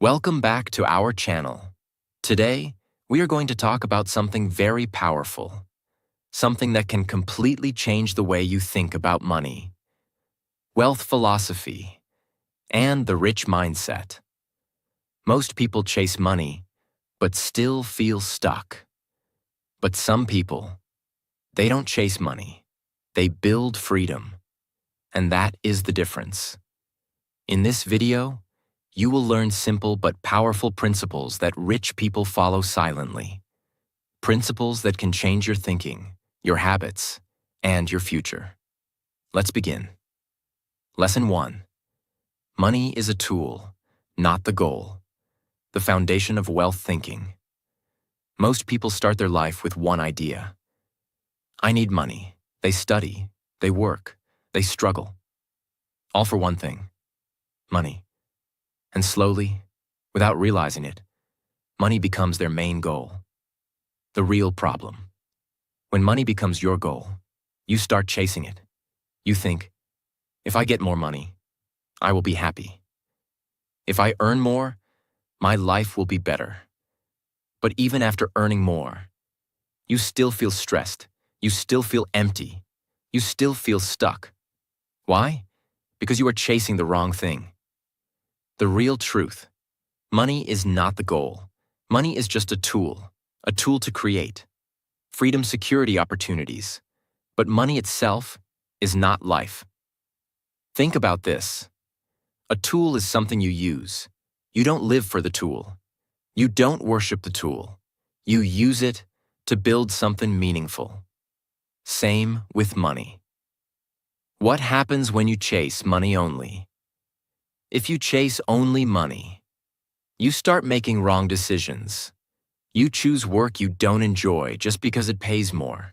Welcome back to our channel. Today, we are going to talk about something very powerful, something that can completely change the way you think about money, wealth philosophy, and the rich mindset. Most people chase money, but still feel stuck. But some people, they don't chase money. They build freedom. And that is the difference. In this video, you will learn simple but powerful principles that rich people follow silently. Principles that can change your thinking, your habits, and your future. Let's begin. Lesson 1. Money is a tool, not the goal. The foundation of wealth thinking. Most people start their life with one idea. I need money. They study, they work, they struggle. All for one thing: money. And slowly, without realizing it, money becomes their main goal. The real problem. When money becomes your goal, you start chasing it. You think, if I get more money, I will be happy. If I earn more, my life will be better. But even after earning more, you still feel stressed. You still feel empty. You still feel stuck. Why? Because you are chasing the wrong thing. The real truth: money is not the goal. Money is just a tool to create freedom, security, opportunities. But money itself is not life. Think about this. A tool is something you use. You don't live for the tool. You don't worship the tool. You use it to build something meaningful. Same with money. What happens when you chase money only? If you chase only money, you start making wrong decisions. You choose work you don't enjoy just because it pays more.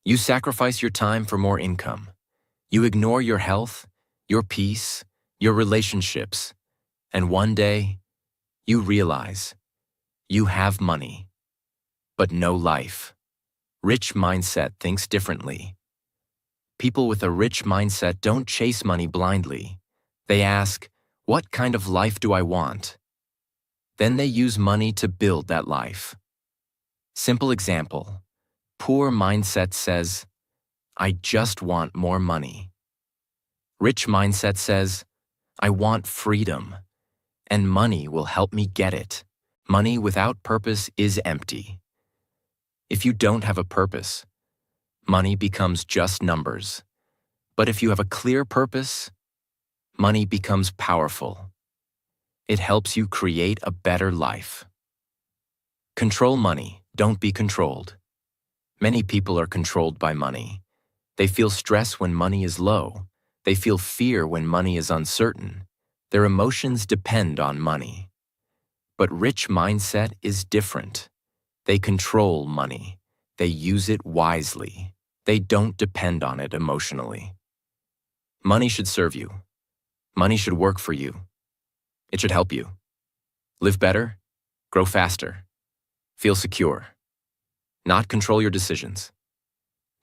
You sacrifice your time for more income. You ignore your health, your peace, your relationships. And one day, you realize you have money, but no life. Rich mindset thinks differently. People with a rich mindset don't chase money blindly. They ask, what kind of life do I want? Then they use money to build that life. Simple example. Poor mindset says, I just want more money. Rich mindset says, I want freedom, and money will help me get it. Money without purpose is empty. If you don't have a purpose, money becomes just numbers. But if you have a clear purpose, money becomes powerful. It helps you create a better life. Control money, don't be controlled. Many people are controlled by money. They feel stress when money is low. They feel fear when money is uncertain. Their emotions depend on money. But rich mindset is different. They control money. They use it wisely. They don't depend on it emotionally. Money should serve you. Money should work for you. It should help you live better, grow faster, feel secure, not control your decisions.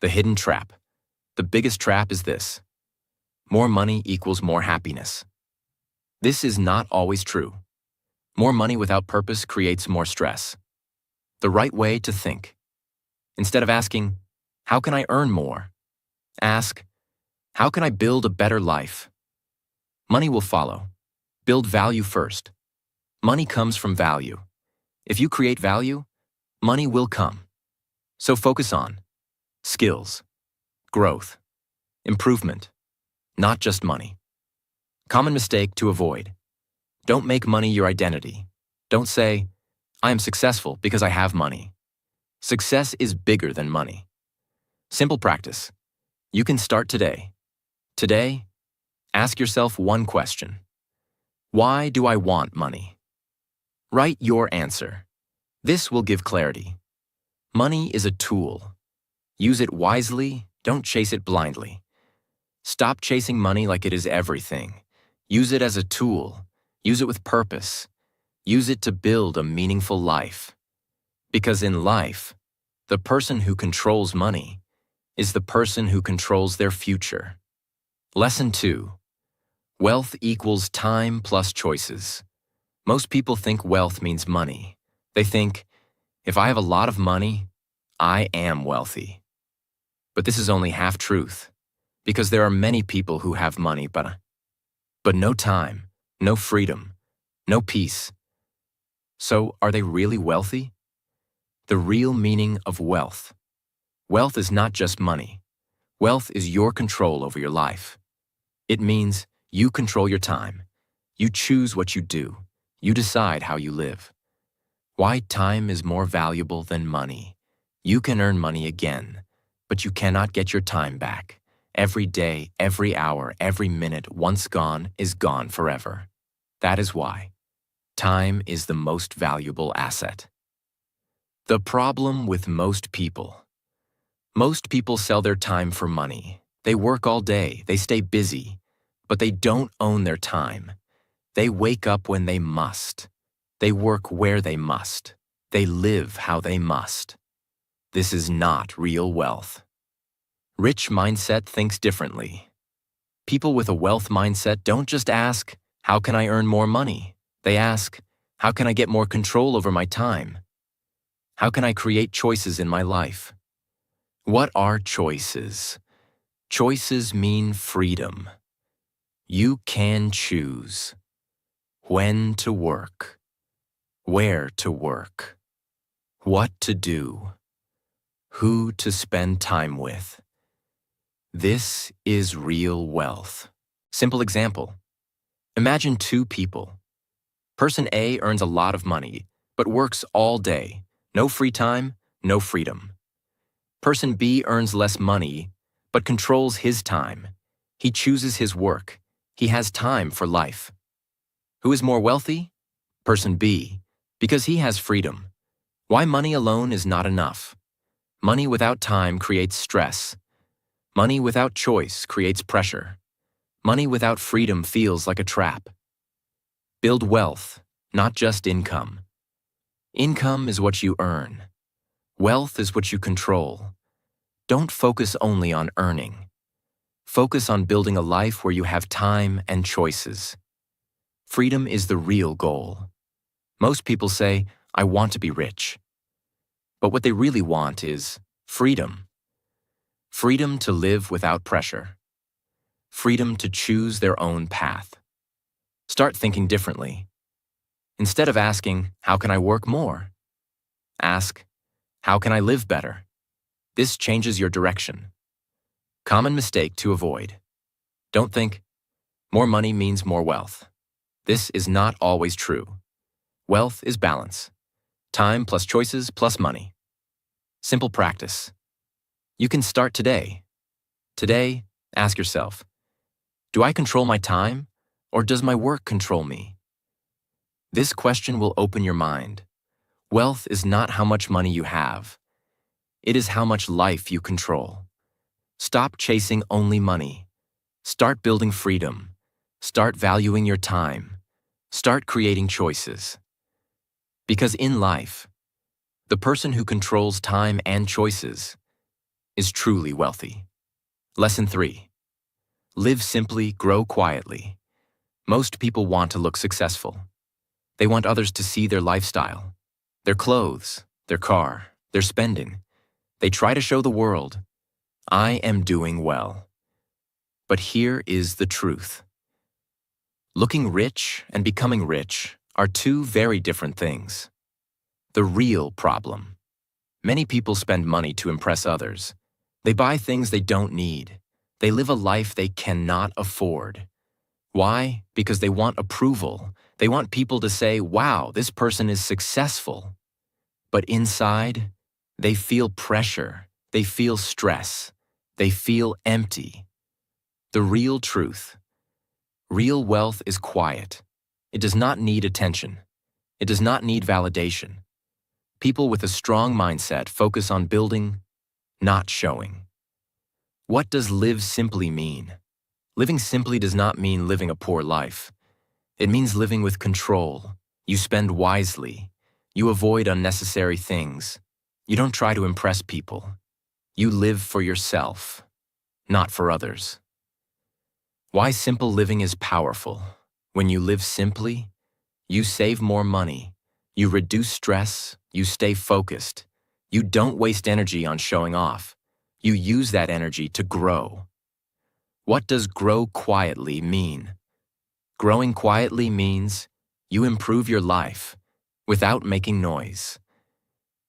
The hidden trap. The biggest trap is this: more money equals more happiness. This is not always true. More money without purpose creates more stress. The right way to think. Instead of asking, how can I earn more? Ask, how can I build a better life? Money will follow. Build value first. Money comes from value. If you create value, money will come. So focus on skills, growth, improvement, not just money. Common mistake to avoid. Don't make money your identity. Don't say, I am successful because I have money. Success is bigger than money. Simple practice. You can start today. Today, ask yourself one question. Why do I want money? Write your answer. This will give clarity. Money is a tool. Use it wisely, don't chase it blindly. Stop chasing money like it is everything. Use it as a tool. Use it with purpose. Use it to build a meaningful life. Because in life, the person who controls money is the person who controls their future. Lesson 2. Wealth equals time plus choices. Most people think wealth means money. They think, if I have a lot of money, I am wealthy. But this is only half truth, because there are many people who have money, but no time, no freedom, no peace. So are they really wealthy? The real meaning of wealth. Wealth is not just money. Wealth is your control over your life. It means you control your time. You choose what you do. You decide how you live. Why time is more valuable than money. You can earn money again, but you cannot get your time back. Every day, every hour, every minute, once gone, is gone forever. That is why time is the most valuable asset. The problem with most people. Most people sell their time for money. They work all day, they stay busy, but they don't own their time. They wake up when they must. They work where they must. They live how they must. This is not real wealth. Rich mindset thinks differently. People with a wealth mindset don't just ask, how can I earn more money? They ask, how can I get more control over my time? How can I create choices in my life? What are choices? Choices mean freedom. You can choose when to work, where to work, what to do, who to spend time with. This is real wealth. Simple example. Imagine two people. Person A earns a lot of money, but works all day. No free time, no freedom. Person B earns less money, but controls his time. He chooses his work. He has time for life. Who is more wealthy? Person B, because he has freedom. Why money alone is not enough. Money without time creates stress. Money without choice creates pressure. Money without freedom feels like a trap. Build wealth, not just income. Income is what you earn. Wealth is what you control. Don't focus only on earning. Focus on building a life where you have time and choices. Freedom is the real goal. Most people say, I want to be rich. But what they really want is freedom. Freedom to live without pressure. Freedom to choose their own path. Start thinking differently. Instead of asking, how can I work more? Ask, how can I live better? This changes your direction. Common mistake to avoid. Don't think, more money means more wealth. This is not always true. Wealth is balance. Time plus choices plus money. Simple practice. You can start today. Today, ask yourself, do I control my time, or does my work control me? This question will open your mind. Wealth is not how much money you have. It is how much life you control. Stop chasing only money. Start building freedom. Start valuing your time. Start creating choices. Because in life, the person who controls time and choices is truly wealthy. Lesson 3. Live simply, grow quietly. Most people want to look successful. They want others to see their lifestyle, their clothes, their car, their spending. They try to show the world, I am doing well. But here is the truth. Looking rich and becoming rich are two very different things. The real problem. Many people spend money to impress others. They buy things they don't need. They live a life they cannot afford. Why? Because they want approval. They want people to say, wow, this person is successful. But inside, they feel pressure. They feel stress. They feel empty. The real truth. Real wealth is quiet. It does not need attention. It does not need validation. People with a strong mindset focus on building, not showing. What does live simply mean? Living simply does not mean living a poor life. It means living with control. You spend wisely. You avoid unnecessary things. You don't try to impress people. You live for yourself, not for others. Why simple living is powerful. When you live simply, You save more money. You reduce stress. You stay focused. You don't waste energy on showing off. You use that energy to grow. What does grow quietly mean? Growing quietly means you improve your life without making noise.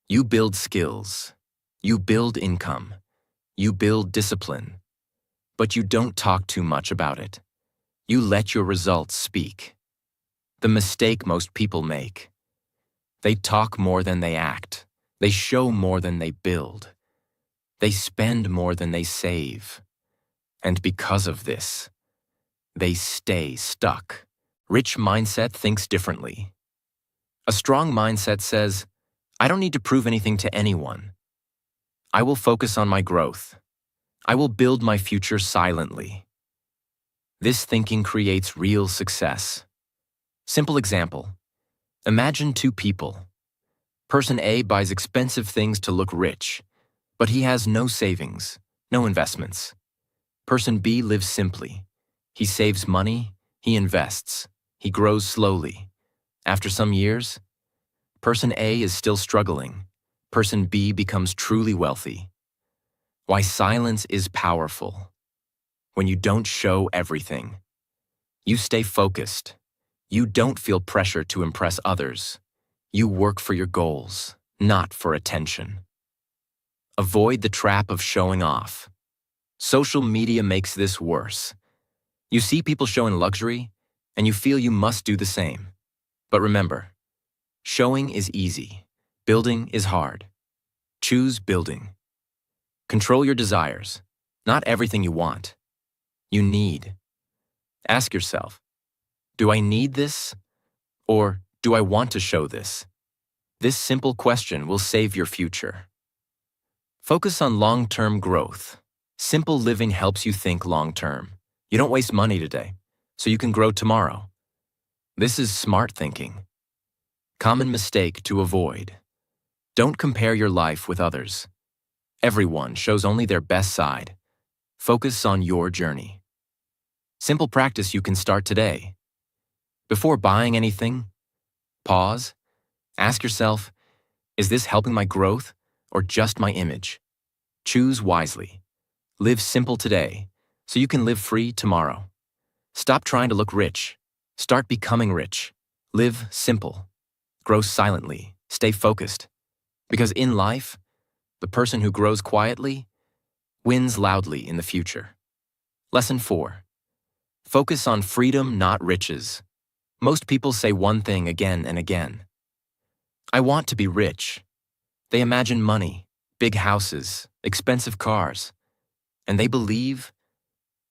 You build skills. You build income. You build discipline. But you don't talk too much about it. You let your results speak. The mistake most people make. They talk more than they act. They show more than they build. They spend more than they save. And because of this, they stay stuck. Rich mindset thinks differently. A strong mindset says, I don't need to prove anything to anyone. I will focus on my growth. I will build my future silently. This thinking creates real success. Simple example. Imagine two people. Person A buys expensive things to look rich, but he has no savings, no investments. Person B lives simply. He saves money, he invests, he grows slowly. After some years, Person A is still struggling. Person B becomes truly wealthy. Why silence is powerful. When you don't show everything, you stay focused. You don't feel pressure to impress others. You work for your goals, not for attention. Avoid the trap of showing off. Social media makes this worse. You see people showing luxury, and you feel you must do the same. But remember, showing is easy. Building is hard. Choose building. Control your desires. Not everything you want. You need. Ask yourself, do I need this? Or do I want to show this? This simple question will save your future. Focus on long-term growth. Simple living helps you think long-term. You don't waste money today, so you can grow tomorrow. This is smart thinking. Common mistake to avoid. Don't compare your life with others. Everyone shows only their best side. Focus on your journey. Simple practice you can start today. Before buying anything, pause. Ask yourself, is this helping my growth or just my image? Choose wisely. Live simple today so you can live free tomorrow. Stop trying to look rich. Start becoming rich. Live simple. Grow silently. Stay focused. Because in life, the person who grows quietly wins loudly in the future. Lesson 4. Focus on freedom, not riches. Most people say one thing again and again. I want to be rich. They imagine money, big houses, expensive cars, and they believe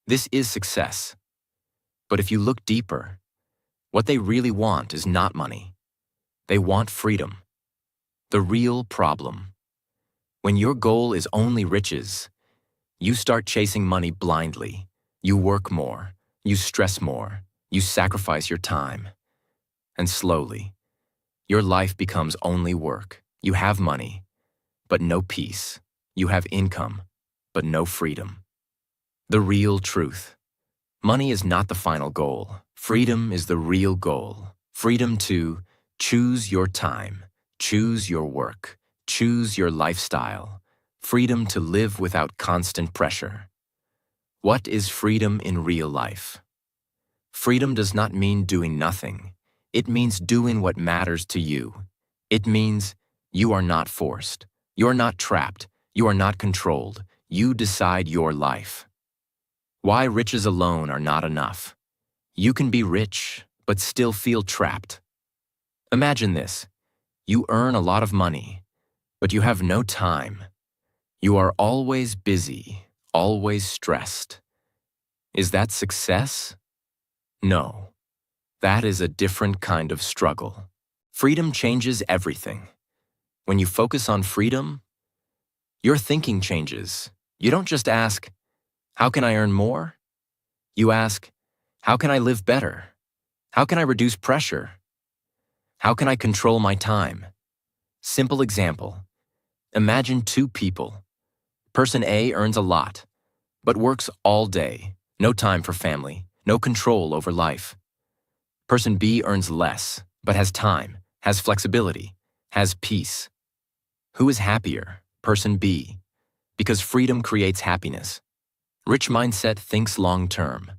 this is success. But if you look deeper, what they really want is not money. They want freedom. The real problem. When your goal is only riches, you start chasing money blindly. You work more, you stress more, you sacrifice your time. And slowly, your life becomes only work. You have money, but no peace. You have income, but no freedom. The real truth. Money is not the final goal. Freedom is the real goal. Freedom to choose your time, choose your work, choose your lifestyle. Freedom to live without constant pressure. What is freedom in real life? Freedom does not mean doing nothing. It means doing what matters to you. It means you are not forced. You're not trapped. You are not controlled. You decide your life. Why riches alone are not enough. You can be rich, but still feel trapped. Imagine this. You earn a lot of money, but you have no time. You are always busy, always stressed. Is that success? No. That is a different kind of struggle. Freedom changes everything. When you focus on freedom, your thinking changes. You don't just ask, how can I earn more? You ask, how can I live better? How can I reduce pressure? How can I control my time? Simple example. Imagine two people. Person A earns a lot, but works all day. No time for family, no control over life. Person B earns less, but has time, has flexibility, has peace. Who is happier? Person B. Because freedom creates happiness. Rich mindset thinks long-term.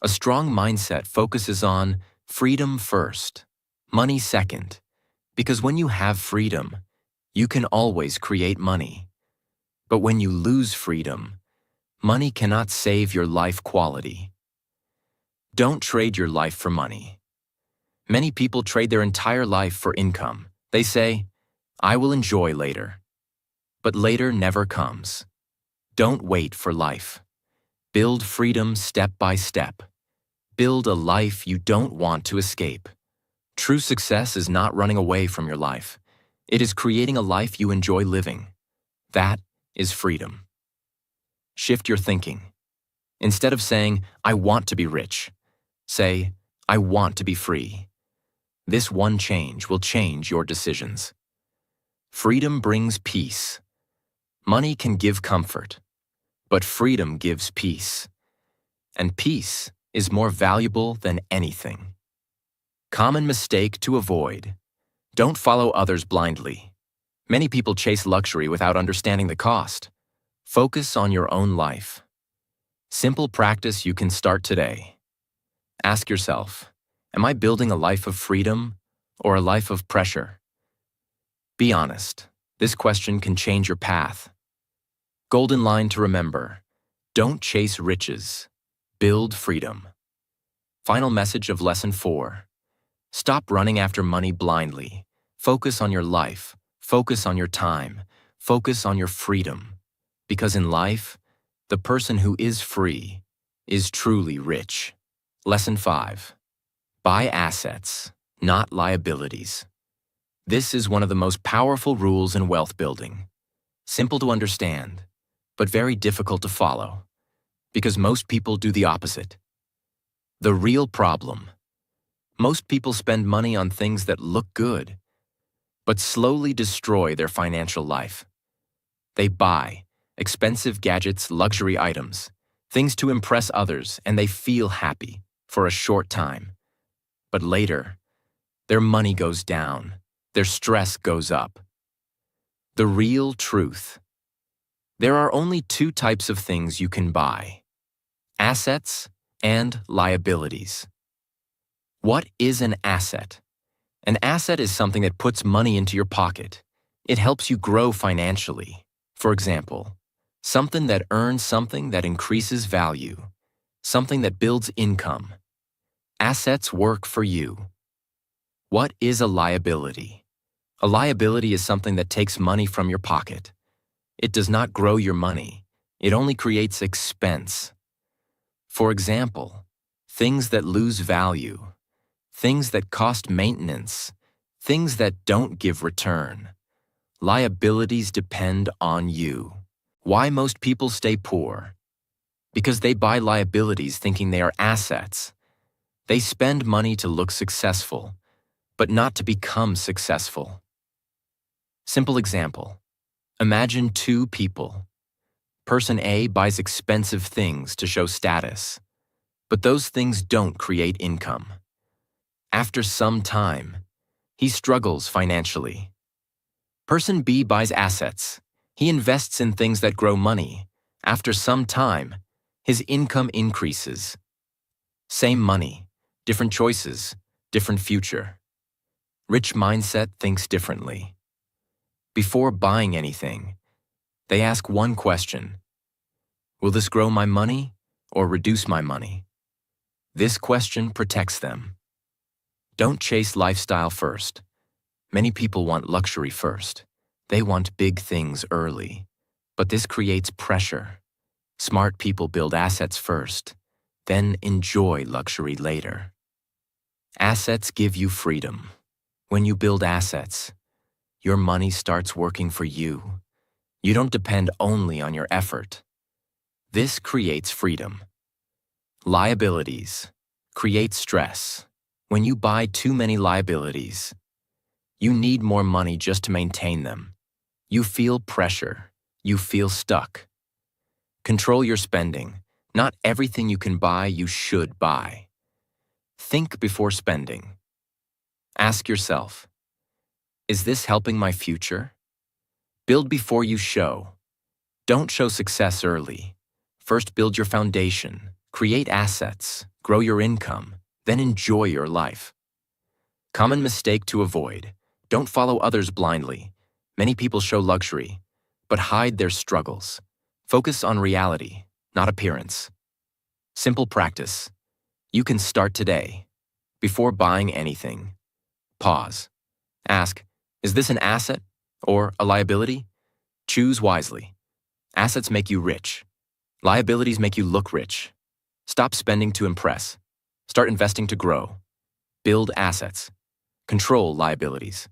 A strong mindset focuses on freedom first, money second. Because when you have freedom, you can always create money. But when you lose freedom, money cannot save your life quality. Don't trade your life for money. Many people trade their entire life for income. They say, I will enjoy later. But later never comes. Don't wait for life. Build freedom step by step. Build a life you don't want to escape. True success is not running away from your life. It is creating a life you enjoy living. That is freedom. Shift your thinking. Instead of saying, I want to be rich, say, I want to be free. This one change will change your decisions. Freedom brings peace. Money can give comfort, but freedom gives peace. And peace is more valuable than anything. Common mistake to avoid. Don't follow others blindly. Many people chase luxury without understanding the cost. Focus on your own life. Simple practice you can start today. Ask yourself, am I building a life of freedom or a life of pressure? Be honest. This question can change your path. Golden line to remember. Don't chase riches. Build freedom. Final message of Lesson 4. Stop running after money blindly. Focus on your life. Focus on your time. Focus on your freedom. Because in life, the person who is free is truly rich. Lesson 5. Buy assets, not liabilities. This is one of the most powerful rules in wealth building. Simple to understand, but very difficult to follow. Because most people do the opposite. The real problem. Most people spend money on things that look good, but slowly destroy their financial life. They buy expensive gadgets, luxury items, things to impress others, and they feel happy for a short time. But later, their money goes down, their stress goes up. The real truth. There are only two types of things you can buy: assets and liabilities. What is an asset? An asset is something that puts money into your pocket. It helps you grow financially. For example, something that earns something that increases value, something that builds income. Assets work for you. What is a liability? A liability is something that takes money from your pocket. It does not grow your money. It only creates expense. For example, things that lose value, things that cost maintenance, things that don't give return. Liabilities depend on you. Why most people stay poor? Because they buy liabilities thinking they are assets. They spend money to look successful, but not to become successful. Simple example. Imagine two people. Person A buys expensive things to show status, but those things don't create income. After some time, he struggles financially. Person B buys assets. He invests in things that grow money. After some time, his income increases. Same money, different choices, different future. Rich mindset thinks differently. Before buying anything, they ask one question: will this grow my money or reduce my money? This question protects them. Don't chase lifestyle first. Many people want luxury first. They want big things early. But this creates pressure. Smart people build assets first, then enjoy luxury later. Assets give you freedom. When you build assets, your money starts working for you. You don't depend only on your effort. This creates freedom. Liabilities create stress. When you buy too many liabilities, you need more money just to maintain them. You feel pressure. You feel stuck. Control your spending. Not everything you can buy, you should buy. Think before spending. Ask yourself, is this helping my future? Build before you show. Don't show success early. First, build your foundation, create assets, grow your income, then enjoy your life. Common mistake to avoid. Don't follow others blindly. Many people show luxury, but hide their struggles. Focus on reality, not appearance. Simple practice. You can start today. Before buying anything, pause. Ask, is this an asset or a liability? Choose wisely. Assets make you rich. Liabilities make you look rich. Stop spending to impress. Start investing to grow. Build assets. Control liabilities.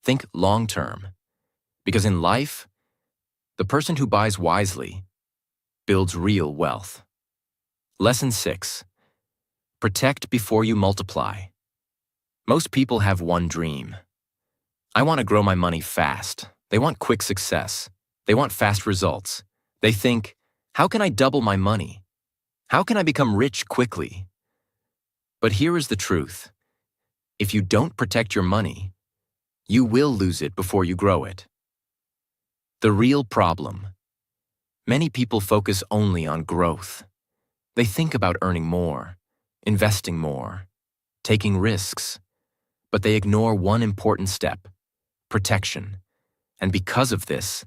Think long-term. Because in life, the person who buys wisely builds real wealth. Lesson 6. Protect before you multiply. Most people have one dream. I want to grow my money fast. They want quick success. They want fast results. They think, how can I double my money? How can I become rich quickly? But here is the truth. If you don't protect your money, you will lose it before you grow it. The real problem. Many people focus only on growth. They think about earning more, investing more, taking risks, but they ignore one important step, protection. And because of this,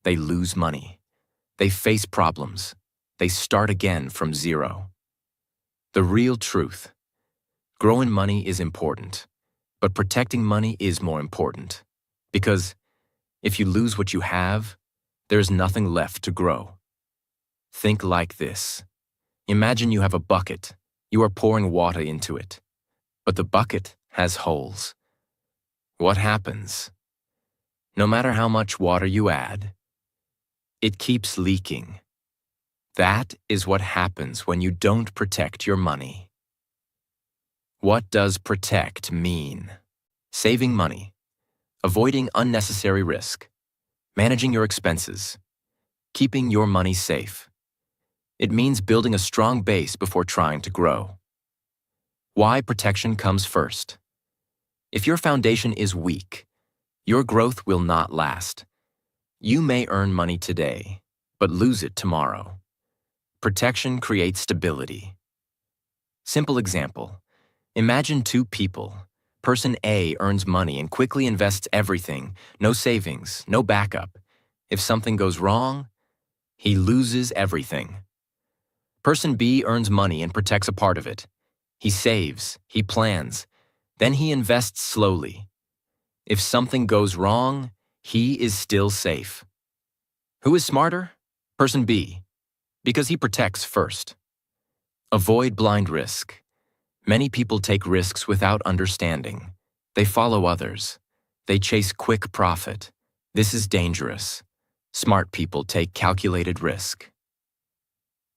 they lose money. They face problems. They start again from zero. The real truth. Growing money is important, but protecting money is more important. Because if you lose what you have, there's nothing left to grow. Think like this. Imagine you have a bucket. You are pouring water into it, but the bucket has holes. What happens? No matter how much water you add, it keeps leaking. That is what happens when you don't protect your money. What does protect mean? Saving money, avoiding unnecessary risk, managing your expenses, keeping your money safe. It means building a strong base before trying to grow. Why protection comes first. If your foundation is weak, your growth will not last. You may earn money today, but lose it tomorrow. Protection creates stability. Simple example. Imagine two people. Person A earns money and quickly invests everything, no savings, no backup. If something goes wrong, he loses everything. Person B earns money and protects a part of it. He saves, he plans, then he invests slowly. If something goes wrong, he is still safe. Who is smarter? Person B, because he protects first. Avoid blind risk. Many people take risks without understanding. They follow others. They chase quick profit. This is dangerous. Smart people take calculated risk.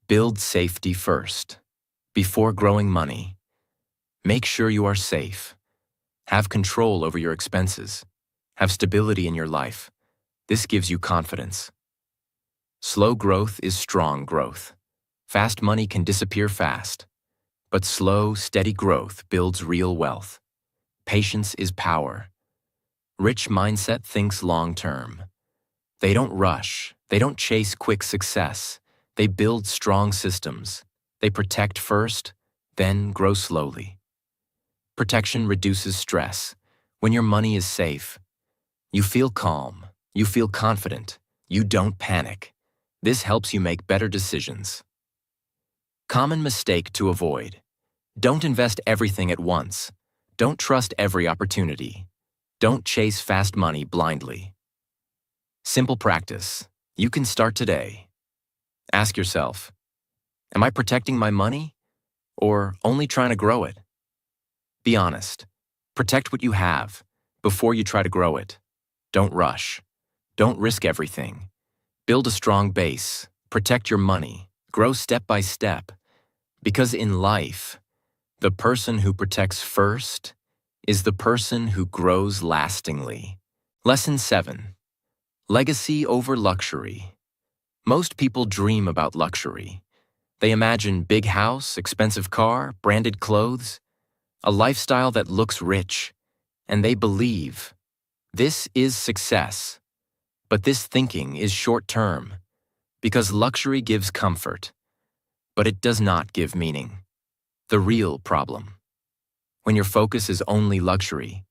Build safety first. Before growing money, make sure you are safe. Have control over your expenses. Have stability in your life. This gives you confidence. Slow growth is strong growth. Fast money can disappear fast. But slow, steady growth builds real wealth. Patience is power. Rich mindset thinks long-term. They don't rush. They don't chase quick success. They build strong systems. They protect first, then grow slowly. Protection reduces stress. When your money is safe, you feel calm. You feel confident. You don't panic. This helps you make better decisions. Common mistake to avoid. Don't invest everything at once. Don't trust every opportunity. Don't chase fast money blindly. Simple practice. You can start today. Ask yourself, am I protecting my money or only trying to grow it? Be honest. Protect what you have before you try to grow it. Don't rush. Don't risk everything. Build a strong base. Protect your money. Grow step by step. Because in life, the person who protects first is the person who grows lastingly. Lesson 7. Legacy over luxury. Most people dream about luxury. They imagine big house, expensive car, branded clothes, a lifestyle that looks rich. and they believe this is success. But this thinking is short-term because luxury gives comfort, but it does not give meaning. The real problem. When your focus is only luxury,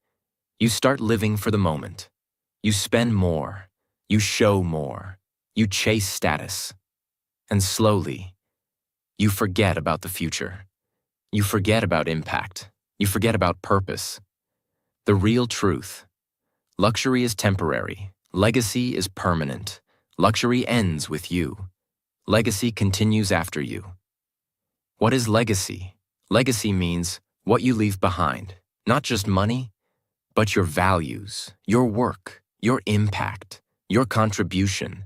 you start living for the moment. You spend more, you show more, you chase status. And slowly, you forget about the future. You forget about impact. You forget about purpose. The real truth. Luxury is temporary. Legacy is permanent. Luxury ends with you. Legacy continues after you. What is legacy? Legacy means what you leave behind. Not just money, but your values, your work, your impact, your contribution.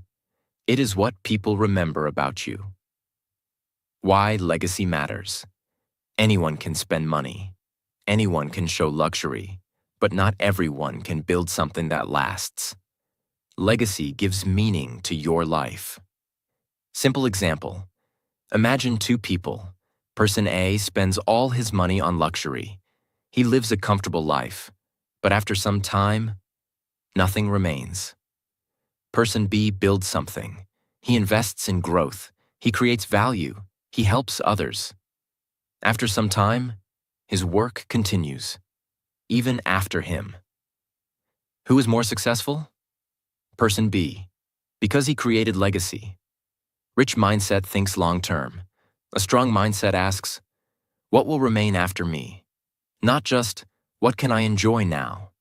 It is what people remember about you. Why legacy matters. Anyone can spend money. Anyone can show luxury, but not everyone can build something that lasts. Legacy gives meaning to your life. Simple example. Imagine two people. Person A spends all his money on luxury. He lives a comfortable life, but after some time, nothing remains. Person B builds something. He invests in growth. He creates value. He helps others. After some time, his work continues, even after him. Who is more successful? Person B, because he created legacy. Rich mindset thinks long-term. A strong mindset asks, what will remain after me? Not just, what can I enjoy now?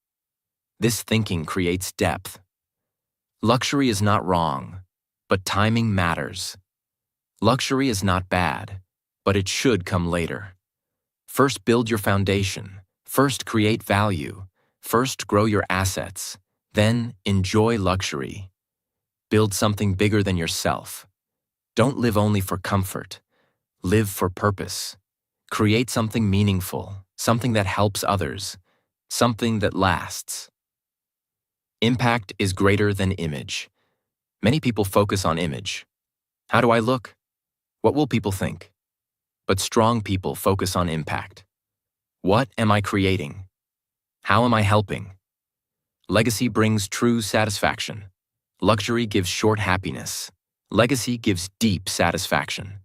This thinking creates depth. Luxury is not wrong, but timing matters. Luxury is not bad, but it should come later. First build your foundation. First create value. First grow your assets. Then enjoy luxury. Build something bigger than yourself. Don't live only for comfort. Live for purpose. Create something meaningful, something that helps others, something that lasts. Impact is greater than image. Many people focus on image. How do I look? What will people think? But strong people focus on impact. What am I creating? How am I helping? Legacy brings true satisfaction. Luxury gives short happiness. Legacy gives deep satisfaction.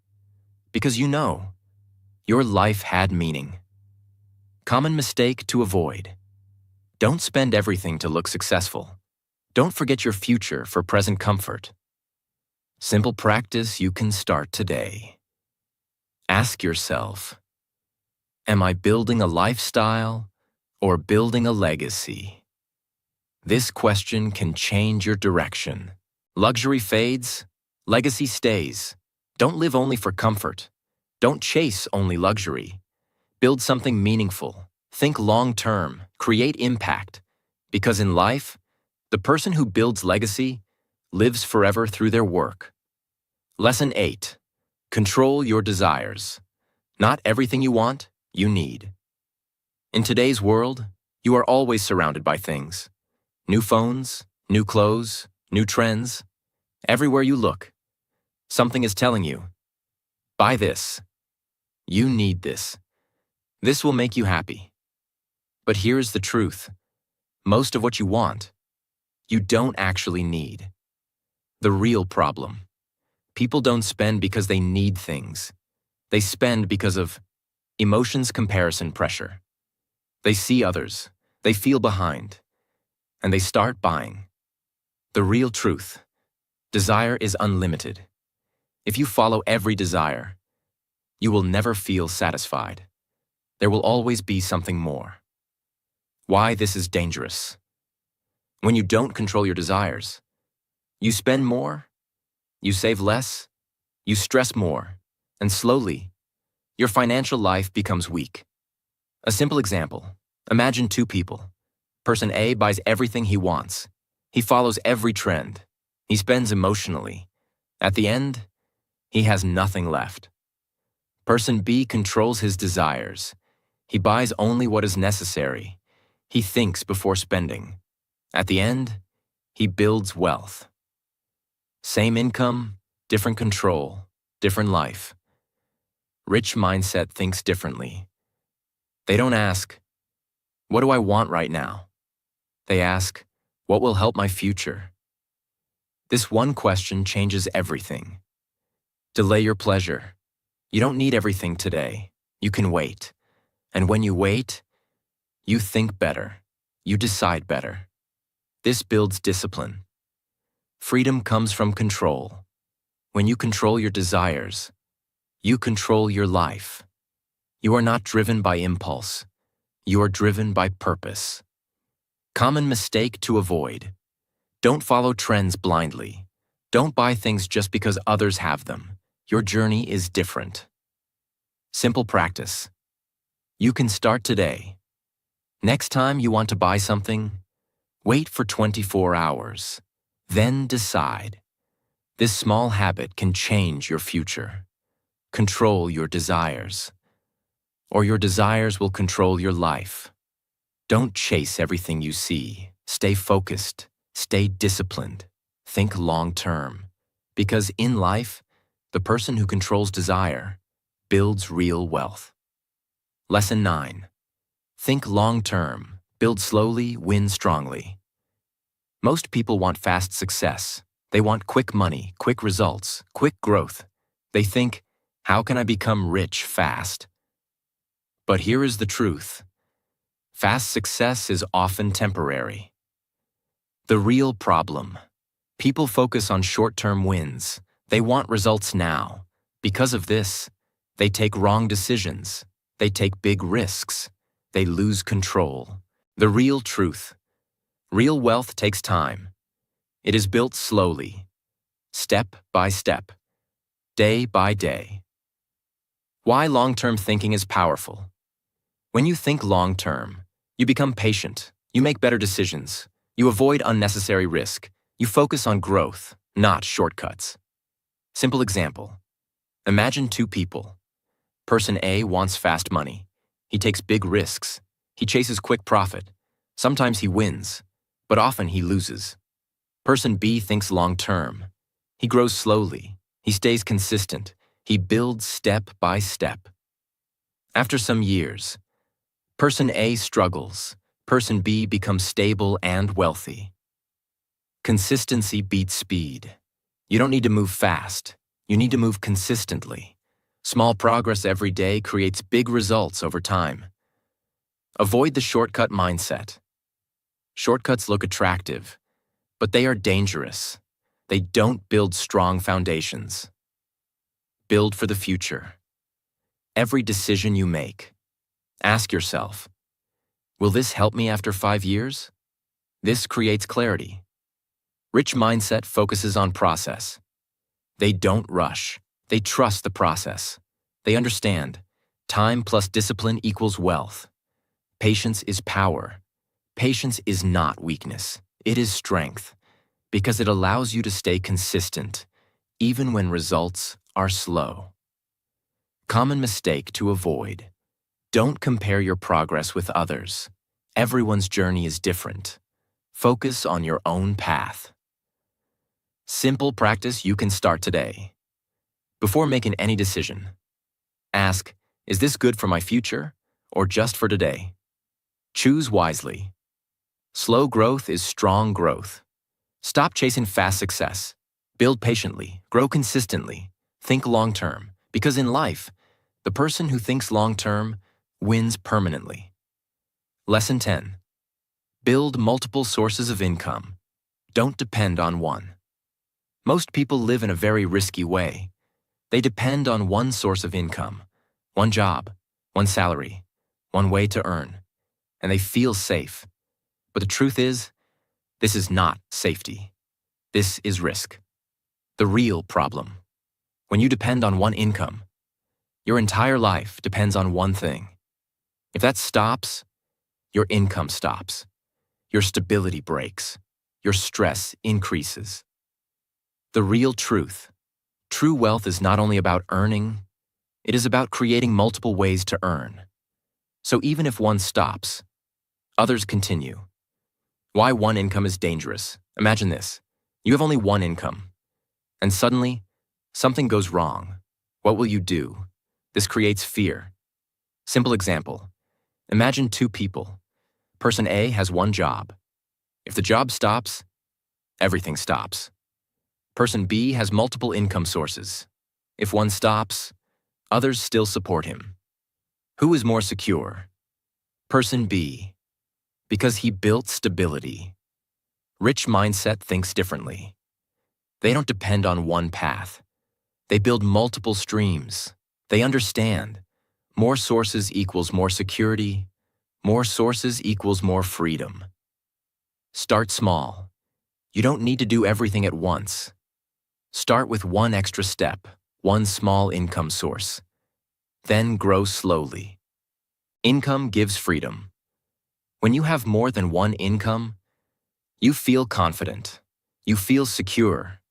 Because you know, your life had meaning. Common mistake to avoid. Don't spend everything to look successful. Don't forget your future for present comfort. Simple practice you can start today. Ask yourself, am I building a lifestyle or building a legacy? This question can change your direction. Luxury fades, legacy stays. Don't live only for comfort. Don't chase only luxury. Build something meaningful. Think long-term. Create impact. Because in life, the person who builds legacy lives forever through their work. Lesson 8. Control your desires. Not everything you want, you need. In today's world, you are always surrounded by things. New phones, new clothes, new trends. Everywhere you look, something is telling you, buy this. You need this. This will make you happy. But here's the truth. Most of what you want, you don't actually need. The real problem. People don't spend because they need things. They spend because of emotions, comparison, pressure. They see others, they feel behind, and they start buying. The real truth. Desire is unlimited. If you follow every desire, you will never feel satisfied. There will always be something more. Why this is dangerous. When you don't control your desires, you spend more, you save less, you stress more, and slowly, your financial life becomes weak. A simple example, imagine two people. Person A buys everything he wants. He follows every trend. He spends emotionally. At the end, he has nothing left. Person B controls his desires. He buys only what is necessary. He thinks before spending. At the end, he builds wealth. Same income, different control, different life. Rich mindset thinks differently. They don't ask, What do I want right now? They ask, what will help my future? This one question changes everything. Delay your pleasure. You don't need everything today. You can wait. And when you wait, you think better. You decide better. This builds discipline. Freedom comes from control. When you control your desires, you control your life. You are not driven by impulse. You are driven by purpose. Common mistake to avoid. Don't follow trends blindly. Don't buy things just because others have them. Your journey is different. Simple practice. You can start today. Next time you want to buy something, wait for 24 hours. Then decide. This small habit can change your future. Control your desires, or your desires will control your life. Don't chase everything you see. Stay focused. Stay disciplined. Think long-term. Because in life, the person who controls desire builds real wealth. Lesson 9. Think long-term. Build slowly, win strongly. Most people want fast success. They want quick money, quick results, quick growth. They think, how can I become rich fast? But here is the truth. Fast success is often temporary. The real problem. People focus on short-term wins. They want results now. Because of this, they take wrong decisions. They take big risks. They lose control. The real truth. Real wealth takes time. It is built slowly, step by step, day by day. Why long-term thinking is powerful. When you think long-term, you become patient. You make better decisions. You avoid unnecessary risk. You focus on growth, not shortcuts. Simple example. Imagine two people. Person A wants fast money. He takes big risks. He chases quick profit. Sometimes he wins, but often he loses. Person B thinks long-term. He grows slowly. He stays consistent. He builds step by step. After some years, Person A struggles. Person B becomes stable and wealthy. Consistency beats speed. You don't need to move fast. You need to move consistently. Small progress every day creates big results over time. Avoid the shortcut mindset. Shortcuts look attractive, but they are dangerous. They don't build strong foundations. Build for the future. Every decision you make, ask yourself, will this help me after 5 years? This creates clarity. Rich mindset focuses on process. They don't rush. They trust the process. They understand time plus discipline equals wealth. Patience is power. Patience is not weakness. It is strength, because it allows you to stay consistent, even when results are slow. Common mistake to avoid. Don't compare your progress with others. Everyone's journey is different. Focus on your own path. Simple practice you can start today. Before making any decision, ask, is this good for my future or just for today? Choose wisely. Slow growth is strong growth. Stop chasing fast success. Build patiently, grow consistently, think long-term, because in life, the person who thinks long-term wins permanently. Lesson 10. Build multiple sources of income. Don't depend on one. Most people live in a very risky way. They depend on one source of income, one job, one salary, one way to earn, and they feel safe. But the truth is, this is not safety. This is risk. The real problem. When you depend on one income, your entire life depends on one thing. If that stops, your income stops. Your stability breaks. Your stress increases. The real truth. True wealth is not only about earning, it is about creating multiple ways to earn. So even if one stops, others continue. Why one income is dangerous. Imagine this. You have only one income, and suddenly, something goes wrong. What will you do? This creates fear. Simple example. Imagine two people. Person A has one job. If the job stops, everything stops. Person B has multiple income sources. If one stops, others still support him. Who is more secure? Person B, because he built stability. Rich mindset thinks differently. They don't depend on one path. They build multiple streams. They understand. More sources equals more security. More sources equals more freedom. Start small. You don't need to do everything at once. Start with one extra step, one small income source. Then grow slowly. Income gives freedom. When you have more than one income, you feel confident. You feel secure.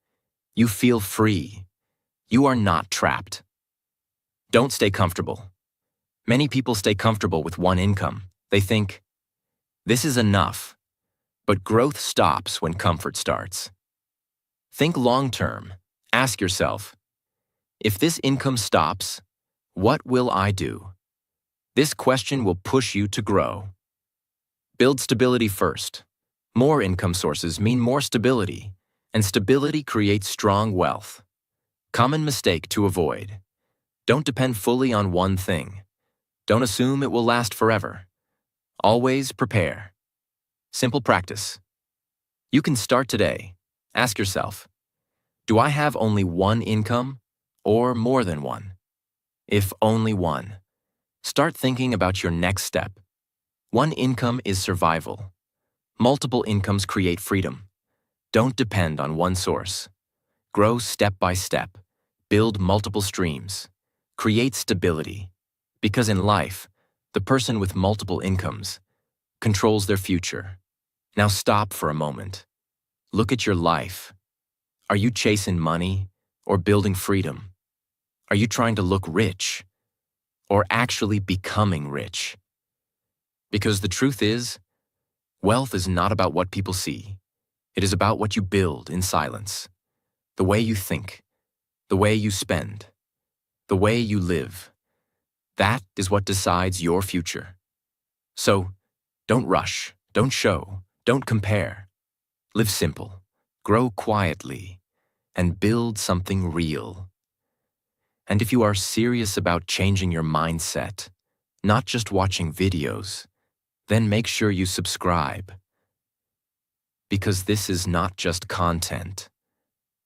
You feel free. You are not trapped. Don't stay comfortable. Many people stay comfortable with one income. They think, this is enough. But growth stops when comfort starts. Think long-term. Ask yourself, if this income stops, what will I do? This question will push you to grow. Build stability first. More income sources mean more stability, and stability creates strong wealth. Common mistake to avoid. Don't depend fully on one thing. Don't assume it will last forever. Always prepare. Simple practice. You can start today. Ask yourself, do I have only one income or more than one? If only one, start thinking about your next step. One income is survival. Multiple incomes create freedom. Don't depend on one source. Grow step by step. Build multiple streams. Create stability. Because in life, the person with multiple incomes controls their future. Now stop for a moment. Look at your life. Are you chasing money or building freedom? Are you trying to look rich or actually becoming rich? Because the truth is, wealth is not about what people see. It is about what you build in silence. The way you think, the way you spend, the way you live. That is what decides your future. So, don't rush, don't show, don't compare. Live simple, grow quietly, and build something real. And if you are serious about changing your mindset, not just watching videos, then make sure you subscribe. Because this is not just content.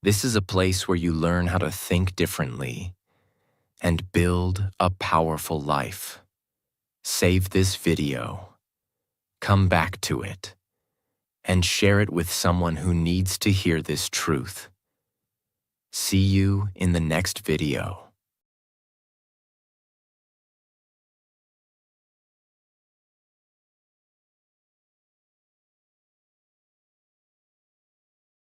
This is a place where you learn how to think differently and build a powerful life. Save this video, come back to it, and share it with someone who needs to hear this truth. See you in the next video.